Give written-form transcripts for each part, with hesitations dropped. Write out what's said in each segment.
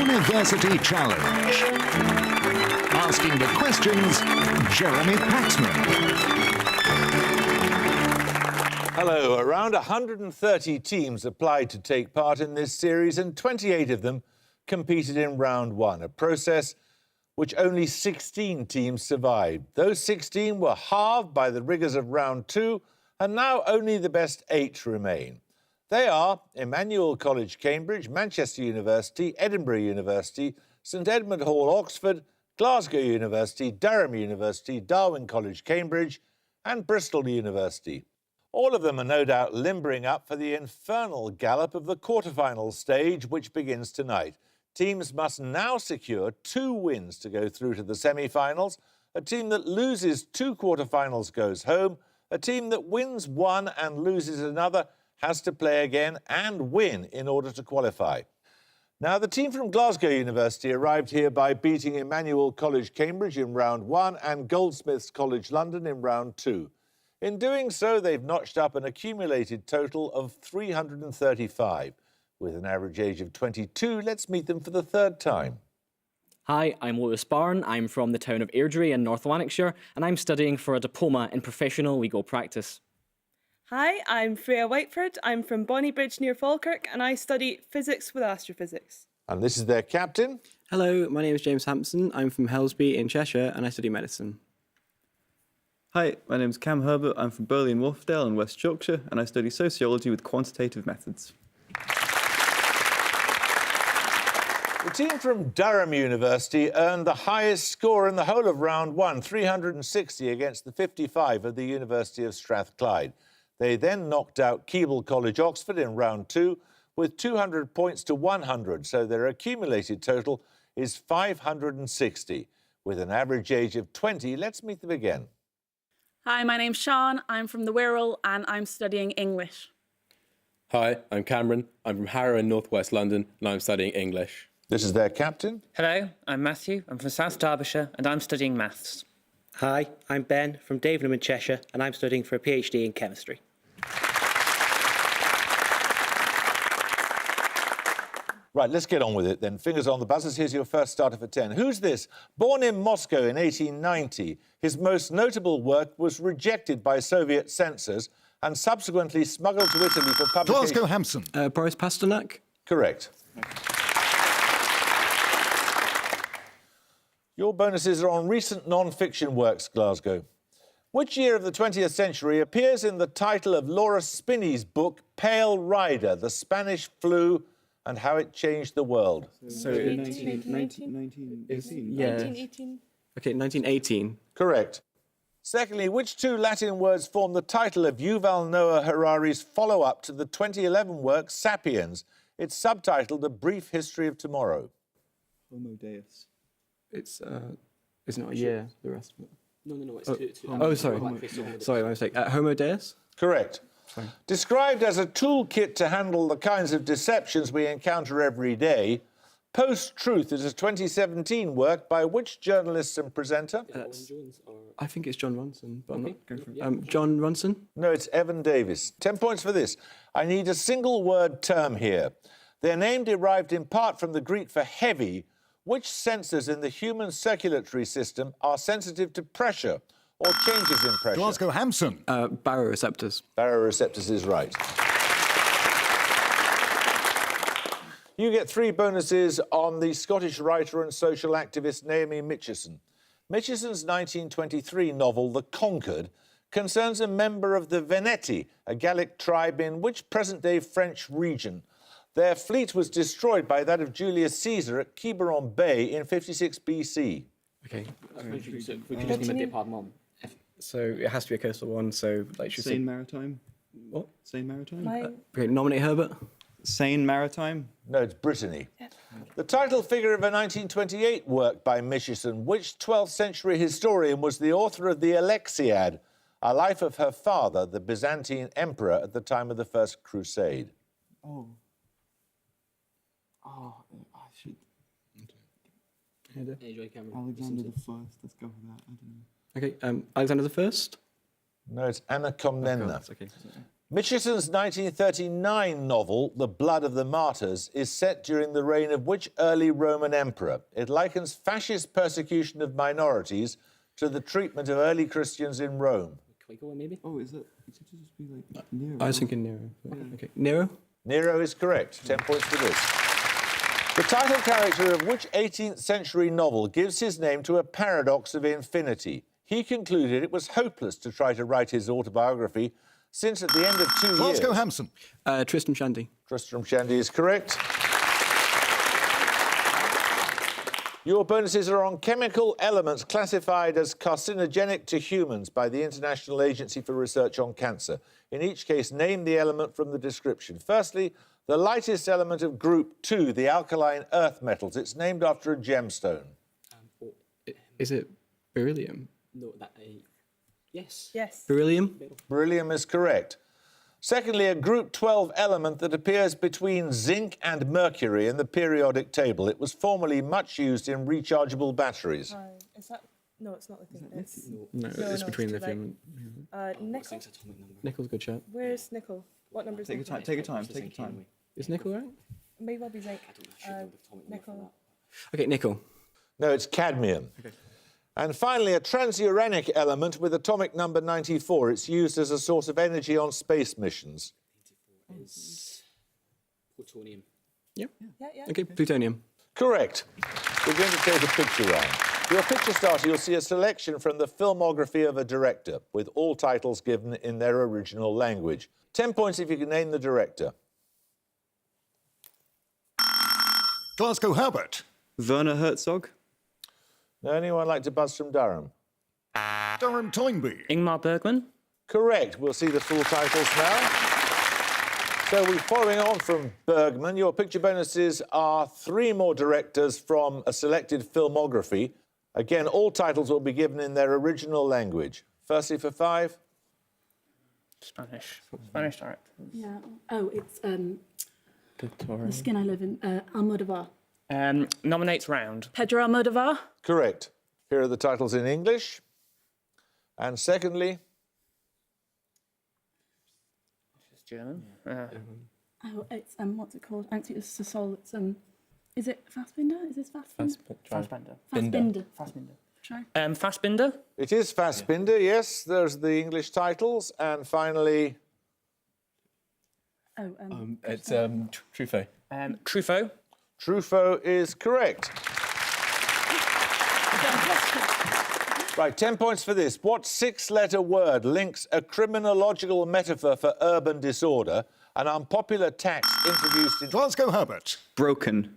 University Challenge. Asking the questions, Jeremy Paxman. Hello. Around 130 teams applied to take part in this series and 28 of them competed in round one, a process which only 16 teams survived. Those 16 were halved by the rigours of round two, and now only the best 8 remain. They are Emmanuel College, Cambridge, Manchester University, Edinburgh University, St Edmund Hall, Oxford, Glasgow University, Durham University, Darwin College, Cambridge, and Bristol University. All of them are no doubt limbering up for the infernal gallop of the quarter-final stage, which begins tonight. Teams must now secure 2 wins to go through to the semi-finals. A team that loses 2 quarter-finals goes home. A team that wins 1 and loses another has to play again and win in order to qualify. Now, the team from Glasgow University arrived here by beating Emmanuel College, Cambridge in round 1 and Goldsmiths College, London in round 2. In doing so, they've notched up an accumulated total of 335. With an average age of 22, let's meet them for the 3rd time. Hi, I'm Lewis Barn. I'm from the town of Airdrie in North Lanarkshire, and I'm studying for a diploma in professional legal practice. Hi, I'm Freya Whiteford. I'm from Bonnybridge near Falkirk, and I study physics with astrophysics. And this is their captain. Hello, my name is James Hampson. I'm from Helsby in Cheshire, and I study medicine. Hi, my name is Cam Herbert. I'm from Burley and Wharfdale in West Yorkshire, and I study sociology with quantitative methods. The team from Durham University earned the highest score in the whole of round 1, 360 against the 55 of the University of Strathclyde. They then knocked out Keble College, Oxford in round 2 with 200 points to 100, so their accumulated total is 560. With an average age of 20, let's meet them again. Hi, my name's Sean. I'm from the Wirral and I'm studying English. Hi, I'm Cameron. I'm from Harrow in North West London and I'm studying English. This is their captain. Hello, I'm Matthew. I'm from South Derbyshire and I'm studying maths. Hi, I'm Ben from Davenham in Cheshire and I'm studying for a PhD in chemistry. Right, let's get on with it then. Fingers on the buzzers. Here's your first starter for 10. Who's this? Born in Moscow in 1890, his most notable work was rejected by Soviet censors and subsequently smuggled to Italy for publication. Glasgow Hampson. Boris Pasternak? Correct. Your bonuses are on recent non-fiction works, Glasgow. Which year of the 20th century appears in the title of Laura Spinney's book, Pale Rider, The Spanish Flu and How It Changed the World? So 1918. Yeah. 1918. Okay, 1918. Correct. Secondly, which 2 Latin words form the title of Yuval Noah Harari's follow-up to the 2011 work, Sapiens? It's subtitled A Brief History of Tomorrow. Homo Deus. It's not a year, the rest of it. No, it's two. Oh, sorry. Sorry, my mistake. Homo Deus? Correct. Sorry. Described as a toolkit to handle the kinds of deceptions we encounter every day, Post-Truth is a 2017 work by which journalist and presenter? I think it's John Ronson, but I'm not going for it. John Ronson? No, it's Evan Davis. 10 points for this. I need a single-word term here. Their name derived in part from the Greek for heavy. Which sensors in the human circulatory system are sensitive to pressure or changes in pressure? Glasgow Hampson. Baroreceptors. Baroreceptors is right. You get 3 bonuses on the Scottish writer and social activist Naomi Mitchison. Mitchison's 1923 novel, The Conquered, concerns a member of the Veneti, a Gallic tribe in which present-day French region. Their fleet was destroyed by that of Julius Caesar at Quiberon Bay in 56 BC. Okay. So it has to be a coastal one, so like Seine Maritime. What? Seine Maritime? Okay, nominate Herbert. Seine Maritime? No, it's Brittany. The title figure of a 1928 work by Mitchison, which 12th century historian was the author of the Alexiad, a life of her father, the Byzantine emperor at the time of the First Crusade. I should. Alexander the First. Let's go with that. I don't know. Okay, Alexander the First? No, it's Anna Komnena. Okay. Mitchison's 1939 novel, The Blood of the Martyrs, is set during the reign of which early Roman emperor? It likens fascist persecution of minorities to the treatment of early Christians in Rome. Can we go on, maybe? Oh, is it? It should just be like Nero. I was thinking Nero. Okay, Nero? Nero is correct. 10 points for this. The title character of which 18th century novel gives his name to a paradox of infinity? He concluded it was hopeless to try to write his autobiography since at the end of 2 years... Glasgow Hampson. Tristram Shandy. Tristram Shandy is correct. Your bonuses are on chemical elements classified as carcinogenic to humans by the International Agency for Research on Cancer. In each case, name the element from the description. Firstly, the lightest element of group 2, the alkaline earth metals. It's named after a gemstone. Is it beryllium? No, that... yes. Yes. Beryllium? Beryllium is correct. Secondly, a group 12 element that appears between zinc and mercury in the periodic table. It was formerly much used in rechargeable batteries. Is that... No, it's not lithium. It's... No, it's between lithium and... nickel? Nickel's a good shot. Where's nickel? What number is Take your nickel? time. Take your time. Take your time. Is nickel right? May well be zinc. Nickel. Okay, nickel. No, it's cadmium. Okay. And finally, a transuranic element with atomic number 94. It's used as a source of energy on space missions. Is plutonium. Yep. Yeah. Okay, plutonium. Correct. We're going to take a picture round. Your picture starter, you'll see a selection from the filmography of a director, with all titles given in their original language. 10 points if you can name the director. Glasgow Herbert. Werner Herzog. Now, anyone like to buzz from Durham? Durham Toynbee. Ingmar Bergman. Correct. We'll see the full titles now. So we're following on from Bergman. Your picture bonuses are 3 more directors from a selected filmography. Again, all titles will be given in their original language. Firstly, for 5. Spanish director. Yeah. Oh, it's The Skin I Live in. Almodovar. Nominates round. Pedro Almodovar. Correct. Here are the titles in English. And secondly... It's German. Oh, it's what's it called? Actually, it's the soul. It's is it Fassbinder? Is this Fassbinder? Fassbinder. Try. Fassbinder. It is Fassbinder, yes. There's the English titles. And finally... Oh, It's Truffaut. Truffaut. Truffaut is correct. Right, 10 points for this. What 6-letter word links a criminological metaphor for urban disorder, an unpopular tax introduced in... Glasgow Herbert. Broken.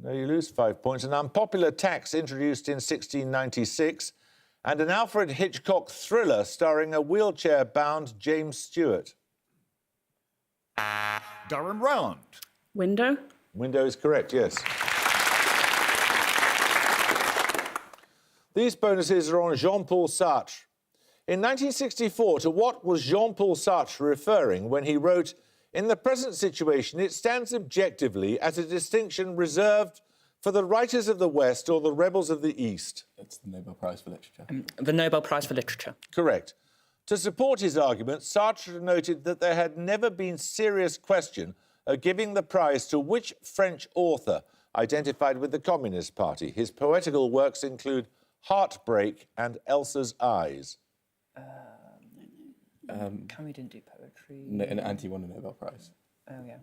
No, you lose 5 points. An unpopular tax introduced in 1696, and an Alfred Hitchcock thriller starring a wheelchair-bound James Stewart. Durham Round. Window. Window is correct, yes. These bonuses are on Jean-Paul Sartre. In 1964, to what was Jean-Paul Sartre referring when he wrote, "In the present situation, it stands objectively as a distinction reserved for the writers of the West or the rebels of the East"? It's the Nobel Prize for Literature. The Nobel Prize for Literature. Correct. To support his argument, Sartre noted that there had never been serious question of giving the prize to which French author identified with the Communist Party. His poetical works include Heartbreak and Elsa's Eyes. Camus didn't do poetry. No, and Anti won a Nobel Prize. Oh, yeah.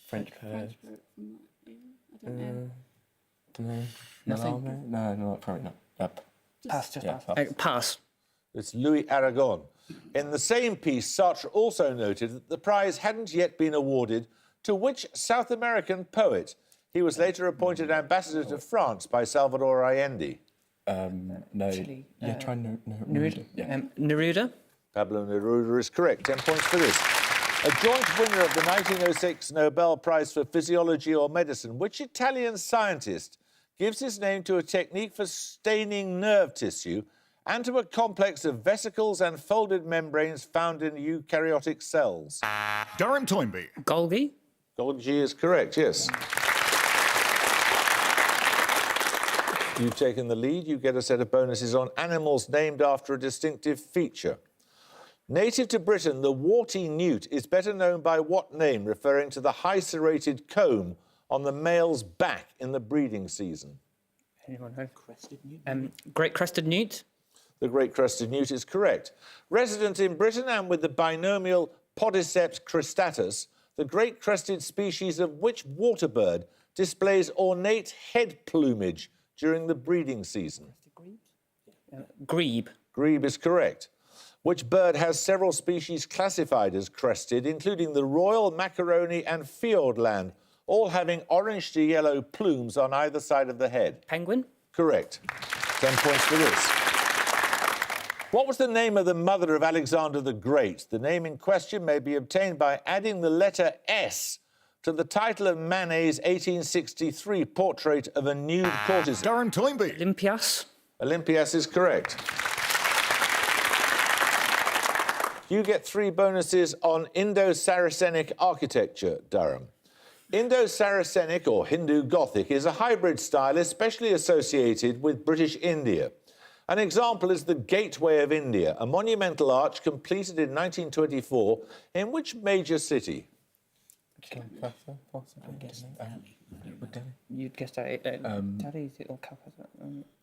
French poet. I don't know. Don't know. Nothing. No, probably not. Pass, just Yeah, pass. Pass. It's Louis Aragon. In the same piece, Sartre also noted that the prize hadn't yet been awarded to which South American poet? He was later appointed ambassador to France by Salvador Allende. No. Chile, Try Neruda. Yeah. Neruda. Pablo Neruda is correct. 10 points for this. A joint winner of the 1906 Nobel Prize for Physiology or Medicine, which Italian scientist gives his name to a technique for staining nerve tissue and to a complex of vesicles and folded membranes found in eukaryotic cells? Durham Toynbee. Golgi. Golgi is correct, yes. You've taken the lead. You get a set of bonuses on animals named after a distinctive feature. Native to Britain, the warty newt is better known by what name, referring to the high serrated comb on the male's back in the breeding season? Anyone know? Great crested newt. The great crested newt is correct. Resident in Britain and with the binomial Podiceps cristatus, the great crested species of which water bird displays ornate head plumage during the breeding season? Grebe. Grebe is correct. Which bird has several species classified as crested, including the royal macaroni and fiordland, all having orange to yellow plumes on either side of the head? Penguin. Correct. 10 points for this. What was the name of the mother of Alexander the Great? The name in question may be obtained by adding the letter S to the title of Manet's 1863 portrait of a nude courtesan. Durham Toynbee. Olympias. Olympias is correct. You get 3 bonuses on Indo-Saracenic architecture, Durham. Indo-Saracenic, or Hindu Gothic, is a hybrid style especially associated with British India. An example is the Gateway of India, a monumental arch completed in 1924 in which major city? You'd guess that. Delhi or Calcutta?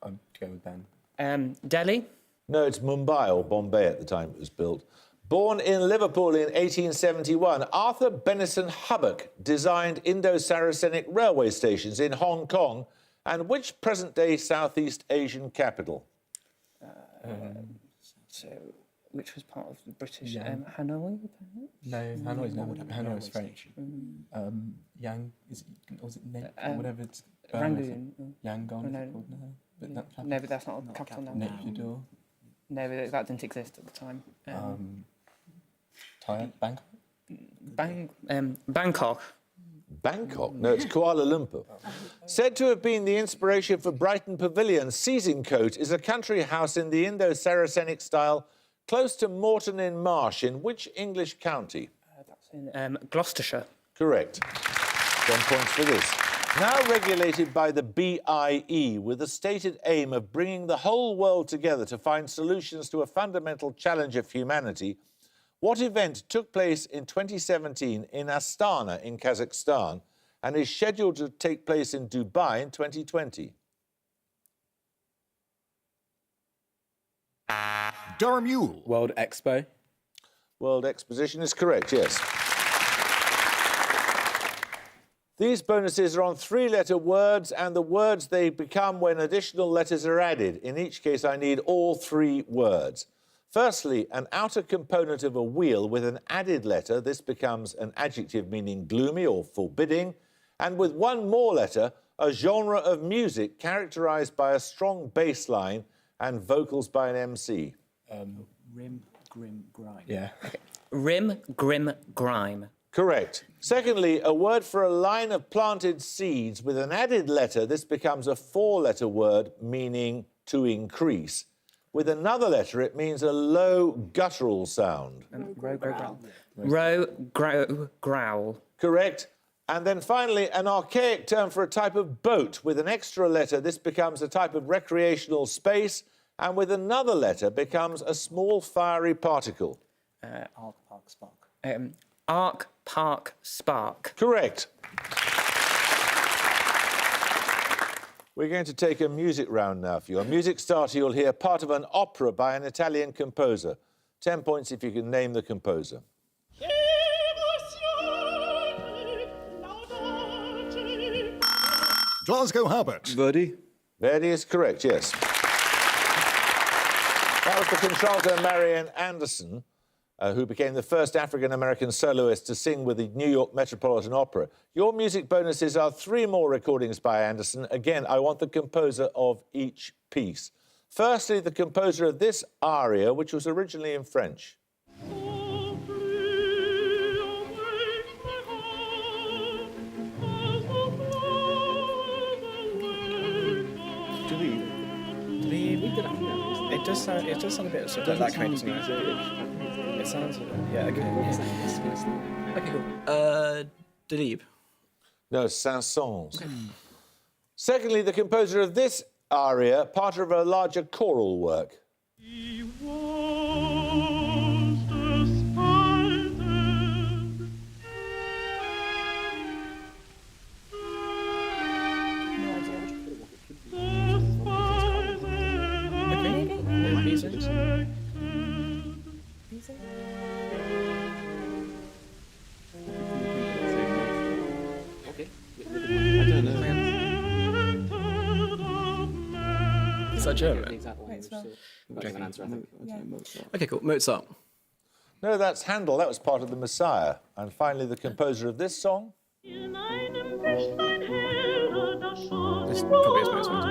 I'd go with Ben. Delhi. No, it's Mumbai or Bombay at the time it was built. Born in Liverpool in 1871, Arthur Benison Hubbock designed Indo-Saracenic railway stations in Hong Kong and which present-day Southeast Asian capital? So, which was part of the British No, Hanoi? Hanoi's not. Hanoi's French. Yang is it, or is it whatever it's. Rangoon. Yangon. No. But No, but that's not a capital now. Naypyidaw. No, but that didn't exist at the time. Thailand. Bangkok. Bangkok? No, it's Kuala Lumpur. Said to have been the inspiration for Brighton Pavilion, Seasoncote is a country house in the Indo-Saracenic style close to Moreton in Marsh, in which English county? That's in Gloucestershire. Correct. 10 points for this. Now regulated by the BIE with the stated aim of bringing the whole world together to find solutions to a fundamental challenge of humanity, what event took place in 2017 in Astana in Kazakhstan and is scheduled to take place in Dubai in 2020? Durham Yule. World Expo. World Exposition is correct, yes. These bonuses are on 3-letter words and the words they become when additional letters are added. In each case, I need all 3 words. Firstly, an outer component of a wheel with an added letter. This becomes an adjective meaning gloomy or forbidding. And with one more letter, a genre of music characterised by a strong bass line and vocals by an MC. Rim, grim, grime. Yeah. Okay. Rim, grim, grime. Correct. Secondly, a word for a line of planted seeds with an added letter. This becomes a 4-letter word meaning to increase. With another letter, it means a low guttural sound. Row, growl. Row, grow, growl. Correct. And then finally, an archaic term for a type of boat. With an extra letter, this becomes a type of recreational space, and with another letter becomes a small fiery particle. Arc, park, spark. Arc, park, spark. Correct. We're going to take a music round now for you. On Music Starter, you'll hear part of an opera by an Italian composer. 10 points if you can name the composer. Glasgow Habit. Verdi. Verdi is correct, yes. That was the contralto Marian Anderson, who became the first African-American soloist to sing with the New York Metropolitan Opera. Your music bonuses are 3 more recordings by Anderson. Again, I want the composer of each piece. Firstly, the composer of this aria, which was originally in French. It does sound a bit sort of that kind of music. It sounds. Yeah. Okay. Okay. Cool. Delibes. No, Saint-Saëns. Secondly, the composer of this aria, part of a larger choral work. He was the Is that German? Might as well. Okay, cool. Mozart. No, that's Handel. That was part of the Messiah. And finally, the composer of this song. This probably is Mozart.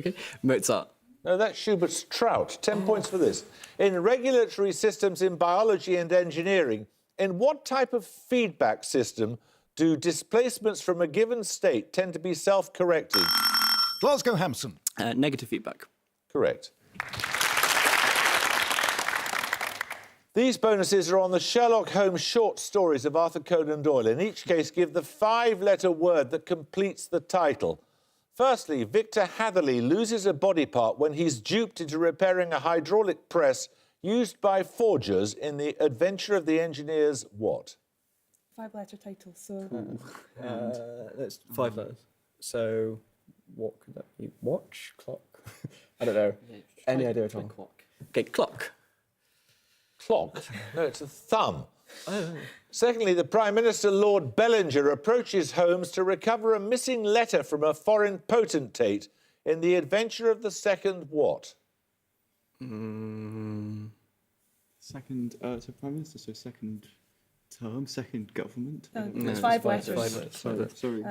Okay, Mozart. No, that's Schubert's Trout. 10 points for this. In regulatory systems in biology and engineering, in what type of feedback system do displacements from a given state tend to be self-correcting? Glasgow Hampson. Negative feedback. Correct. These bonuses are on the Sherlock Holmes short stories of Arthur Conan Doyle. In each case, give the 5-letter word that completes the title. Firstly, Victor Hatherley loses a body part when he's duped into repairing a hydraulic press used by forgers in the adventure of the engineers what? 5-letter title, so... That's 5 letters. So, what could that be? Watch? Clock? I don't know. Any idea at all? Clock. Okay, clock. Clock? No, it's a thumb. Secondly, the Prime Minister, Lord Bellinger, approaches Holmes to recover a missing letter from a foreign potentate in the adventure of the second what? Second, so Prime Minister, so second term, second government. It's 5 letters. Sorry.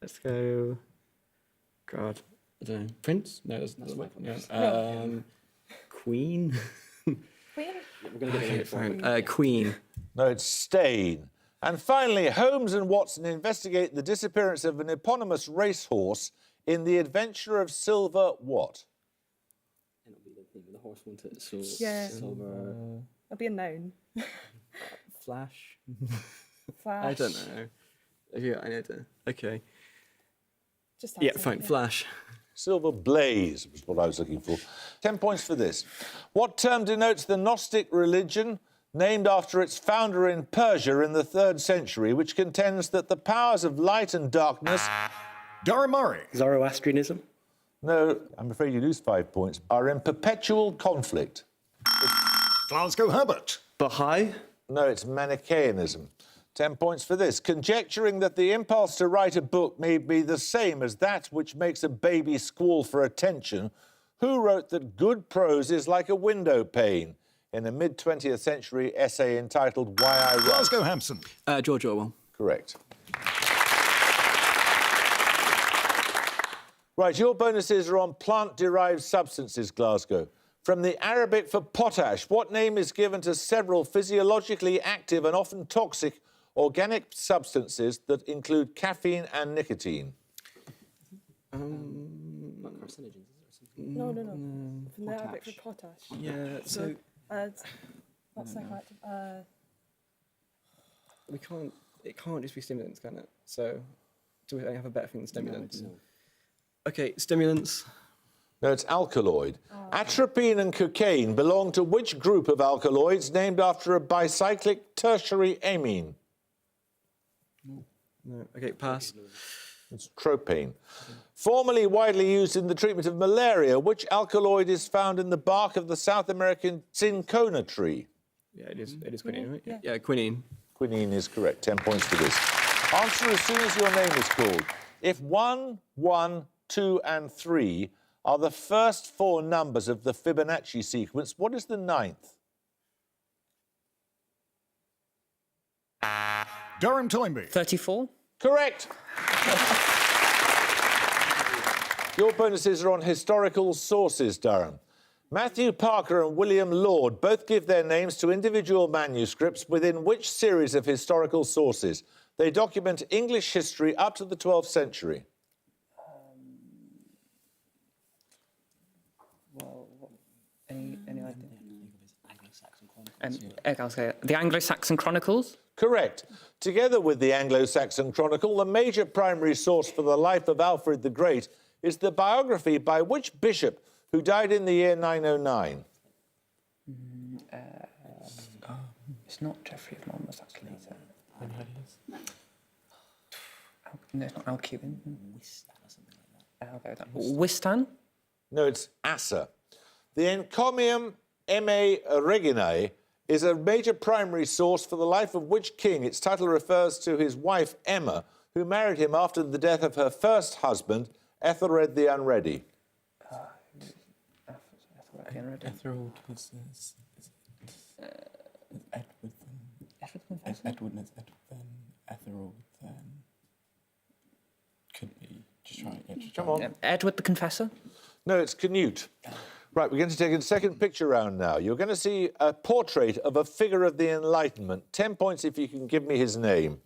Let's go. God. I don't know. Prince? No, that's my no. Queen? Queen? We're going to get it fine. Queen. No, it's Stain. And finally, Holmes and Watson investigate the disappearance of an eponymous racehorse in the adventure of Silver what? It'll be the thing with the horse, won't it? So, Yeah. Silver... It'll be a noun. Flash? Flash. I don't know. Yeah, I know. Okay. Just Yeah, answer, fine. Flash. Silver Blaze was what I was looking for. 10 points for this. What term denotes the Gnostic religion, named after its founder in Persia in the 3rd century, which contends that the powers of light and darkness... Daramari. Zoroastrianism? No, I'm afraid you lose 5 points, are in perpetual conflict. Glasgow Herbert. Baha'i? No, it's Manichaeanism. 10 points for this. Conjecturing that the impulse to write a book may be the same as that which makes a baby squall for attention, who wrote that good prose is like a window pane in a mid-20th century essay entitled Why I Write? Glasgow Hampson. George Orwell. Correct. Right, your bonuses are on plant-derived substances, Glasgow. From the Arabic for potash, what name is given to several physiologically active and often toxic organic substances that include caffeine and nicotine? Not carcinogens, is there something? No. From the Arabic for potash. Yeah, so What's psychoactive? it can't just be stimulants, can it? So, do we have a better thing than stimulants? No. Okay, stimulants. No, it's alkaloid. Atropine and cocaine belong to which group of alkaloids named after a bicyclic tertiary amine? No. Okay, pass. It's tropane. Formerly widely used in the treatment of malaria, which alkaloid is found in the bark of the South American cinchona tree? Yeah, it is quinine, right? Yeah. Yeah, quinine. Quinine is correct. 10 points for this. Answer as soon as your name is called. If 1, 1, 2 and 3 are the first 4 numbers of the Fibonacci sequence, what is the 9th? Durham Toynbee. 34? Correct. Your bonuses are on historical sources, Durham. Matthew Parker and William Lord both give their names to individual manuscripts within which series of historical sources? They document English history up to the 12th century. Any idea? I'll say the Anglo-Saxon Chronicles? Correct. Together with the Anglo-Saxon Chronicle, the major primary source for the life of Alfred the Great is the biography by which bishop who died in the year 909? It's not Geoffrey of Monmouth, actually, is it? No, it's not Alcuin. I'll go with that. Wistan? No, it's Asa. The encomium Emme Reginae is a major primary source for the life of which king? Its title refers to his wife, Emma, who married him after the death of her first husband, Ethelred the Unready. Ethelred was Edward then. Edward then Ethelred then. Could be. Just try it. Come on. Edward the Confessor? No, it's Canute. Right, we're going to take a second picture round now. You're going to see a portrait of a figure of the Enlightenment. 10 points if you can give me his name.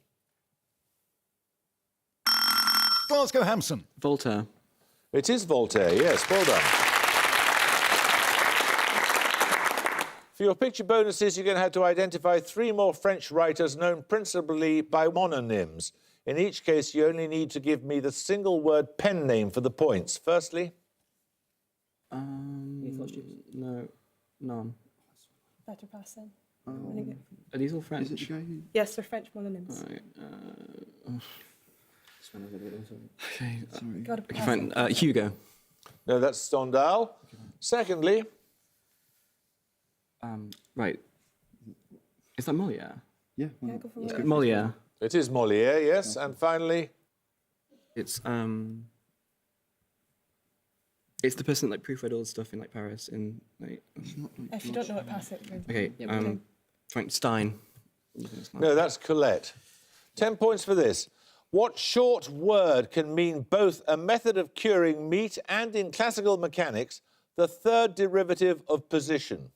Glasgow Hampson. Voltaire. It is Voltaire, yes, well done. For your picture bonuses, you're going to have to identify 3 more French writers known principally by mononyms. In each case, you only need to give me the single word pen name for the points. Firstly? No, none. Better pass then. Are these all French? Yes, they're French mononyms. Right, Okay, sorry. Gotta Okay, pass fine. it. Hugo. No, that's Stendhal. Secondly? Right. Is that Molière? Yeah. Yeah, go for it. Molière. It is Molière, yes. And finally? It's the person that proofread all the stuff in Paris in If you don't know it, pass it. Okay. Fine. Stein. No, that's Colette. 10 points for this. What short word can mean both a method of curing meat and, in classical mechanics, the third derivative of position?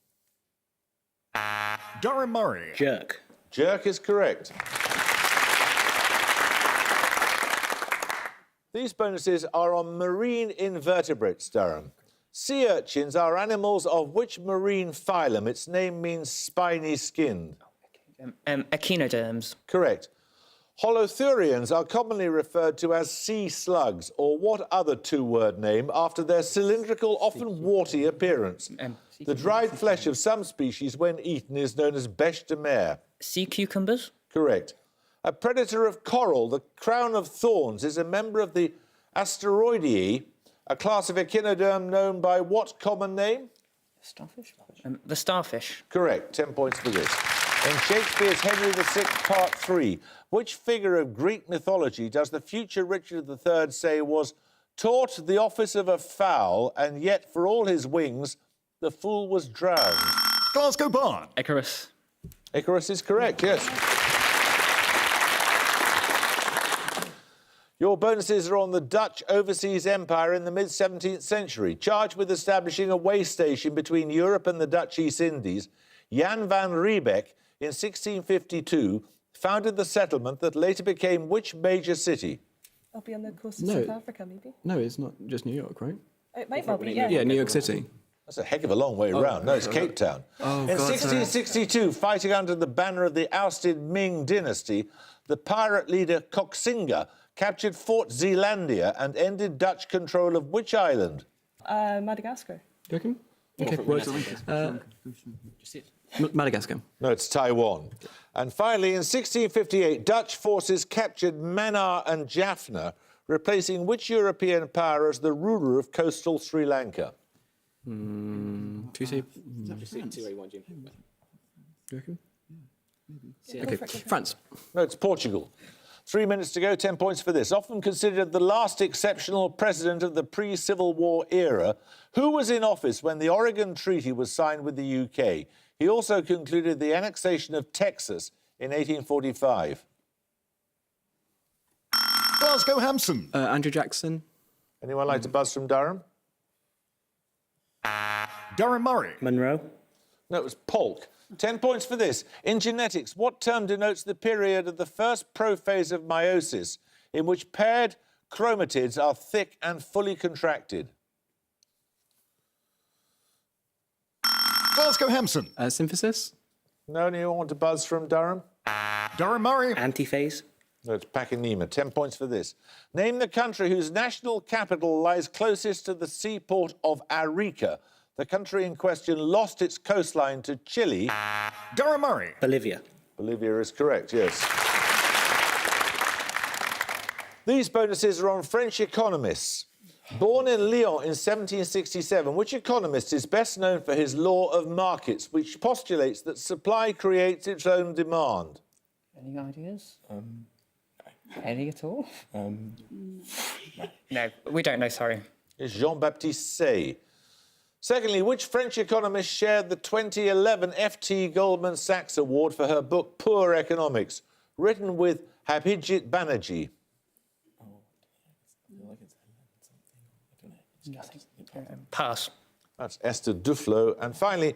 Durham Murray. Jerk. Jerk is correct. These bonuses are on marine invertebrates, Durham. Sea urchins are animals of which marine phylum? Its name means spiny-skinned. Echinoderms. Correct. Holothurians are commonly referred to as sea slugs, or what other 2-word name, after their cylindrical, often warty appearance? The dried flesh of some species, when eaten, is known as bêche de mer. Sea cucumbers. Correct. A predator of coral, the crown of thorns, is a member of the Asteroideae, a class of echinoderm known by what common name? Starfish. The starfish. Correct. 10 points for this. In Shakespeare's Henry VI, Part 3, which figure of Greek mythology does the future Richard III say was taught the office of a fowl, and yet for all his wings, the fool was drowned? Glasgow Barn. Icarus. Icarus is correct, yes. Your bonuses are on the Dutch overseas empire in the mid-17th century. Charged with establishing a way station between Europe and the Dutch East Indies, Jan van Riebeck, in 1652, founded the settlement that later became which major city? I'll be on the coast of No. South Africa, maybe. No, it's not just New York, right? It might not be, yeah. Yeah, New York City. That's a heck of a long way round. No, it's Cape Town. In 1662, fighting under the banner of the ousted Ming dynasty, the pirate leader Koxinga captured Fort Zeelandia and ended Dutch control of which island? Madagascar. Do you reckon? Okay, works. Madagascar. No, it's Taiwan. And finally, in 1658, Dutch forces captured Mannar and Jaffna, replacing which European power as the ruler of coastal Sri Lanka? Do you say? Do you reckon? Yeah, Okay, France. No, it's Portugal. 3 minutes to go, 10 points for this. Often considered the last exceptional president of the pre-Civil War era, who was in office when the Oregon Treaty was signed with the UK? He also concluded the annexation of Texas in 1845. Glasgow Hampson. Andrew Jackson. Anyone like to buzz from Durham? Durham Murray. Monroe. No, it was Polk. 10 points for this. In genetics, what term denotes the period of the first prophase of meiosis in which paired chromatids are thick and fully contracted? Glasgow Hampson. Synthesis. No, anyone want to buzz from Durham? Durham Murray. Antiphase. No, it's Pakenema. 10 points for this. Name the country whose national capital lies closest to the seaport of Arica. The country in question lost its coastline to Chile. Durham Murray. Bolivia. Bolivia is correct, yes. These bonuses are on French economists. Born in Lyon in 1767, which economist is best known for his law of markets, which postulates that supply creates its own demand? Any ideas? Any at all? No, we don't know, sorry. It's Jean-Baptiste Say. Secondly, which French economist shared the 2011 FT Goldman Sachs Award for her book Poor Economics, written with Abhijit Banerjee? Pass. That's Esther Duflo. And finally,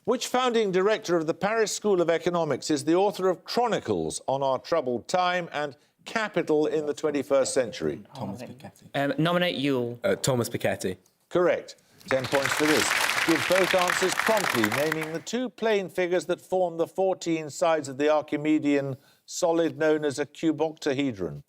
which founding director of the Paris School of Economics is the author of Chronicles on Our Troubled Time and Capital in the 21st Century? Thomas Piketty. Nominate Yule. Thomas Piketty. Correct. 10 points for this. Give both answers promptly, naming the two plane figures that form the 14 sides of the Archimedean solid known as a cuboctahedron.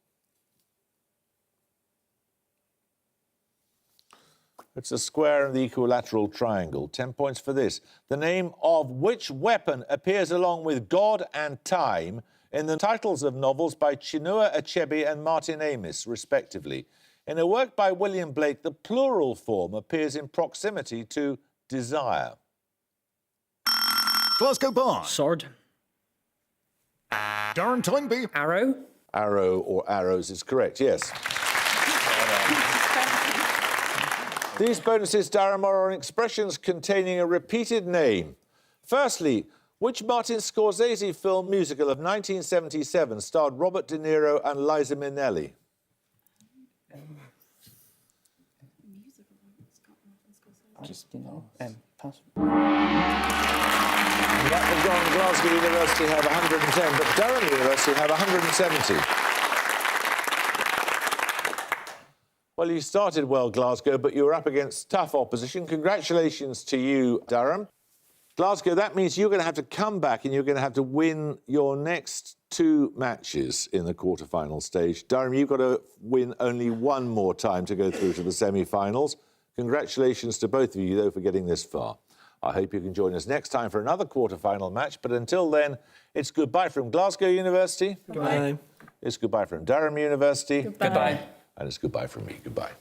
It's a square and the equilateral triangle. 10 points for this. The name of which weapon appears along with God and Time in the titles of novels by Chinua Achebe and Martin Amis, respectively? In a work by William Blake, the plural form appears in proximity to desire. Glasgow Bar. Sword. Darren Toynbee. Arrow. Arrow or arrows is correct, yes. These bonuses, Darren, are expressions containing a repeated name. Firstly, which Martin Scorsese film musical of 1977 starred Robert De Niro and Liza Minnelli? Just, pass. That was gone. Glasgow University have 110, but Durham University have 170. Well, you started well, Glasgow, but you were up against tough opposition. Congratulations to you, Durham. Glasgow, that means you're going to have to come back and you're going to have to win your next two matches in the quarter-final stage. Durham, you've got to win only one more time to go through to the semi-finals. Congratulations to both of you, though, for getting this far. I hope you can join us next time for another quarter-final match, but until then, it's goodbye from Glasgow University. Goodbye. It's goodbye from Durham University. Goodbye. And it's goodbye from me. Goodbye.